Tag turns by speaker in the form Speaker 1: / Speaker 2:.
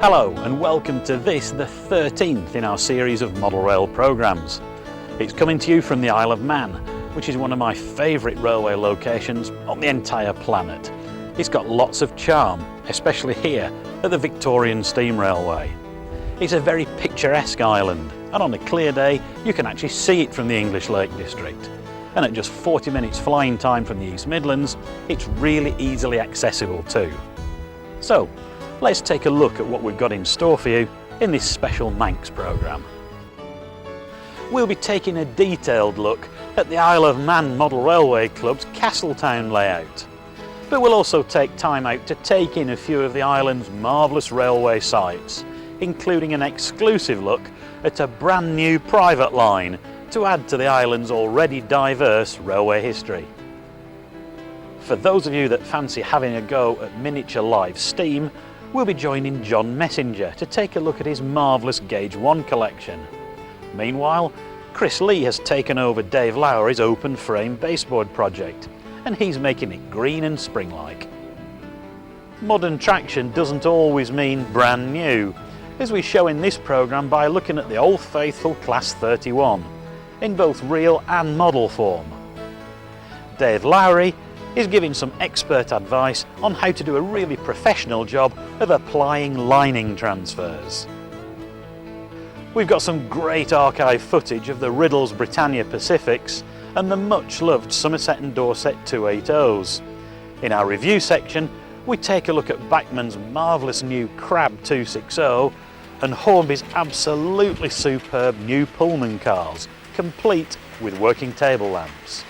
Speaker 1: Hello and welcome to this, the 13th in our series of model rail programmes. It's coming to you from the Isle of Man, which is one of my favourite railway locations on the entire planet. It's got lots of charm, especially here at the Victorian Steam Railway. It's a very picturesque island, and on a clear day you can actually see it from the English Lake District. And at just 40 minutes flying time from the East Midlands, it's really easily accessible too. So, let's take a look at what we've got in store for you in this special Manx programme. We'll be taking a detailed look at the Isle of Man Model Railway Club's Castletown layout. But we'll also take time out to take in a few of the island's marvellous railway sites, including an exclusive look at a brand new private line to add to the island's already diverse railway history. For those of you that fancy having a go at miniature live steam, we'll be joining John Messenger to take a look at his marvellous Gauge 1 collection. Meanwhile, Chris Lee has taken over Dave Lowry's open frame baseboard project, and he's making it green and spring-like. Modern traction doesn't always mean brand new, as we show in this programme by looking at the old faithful Class 31, in both real and model form. Dave Lowry is giving some expert advice on how to do a really professional job of applying lining transfers. We've got some great archive footage of the Riddles Britannia Pacifics and the much loved Somerset and Dorset 280s. In our review section, we take a look at Bachmann's marvellous new Crab 260 and Hornby's absolutely superb new Pullman cars, complete with working table lamps.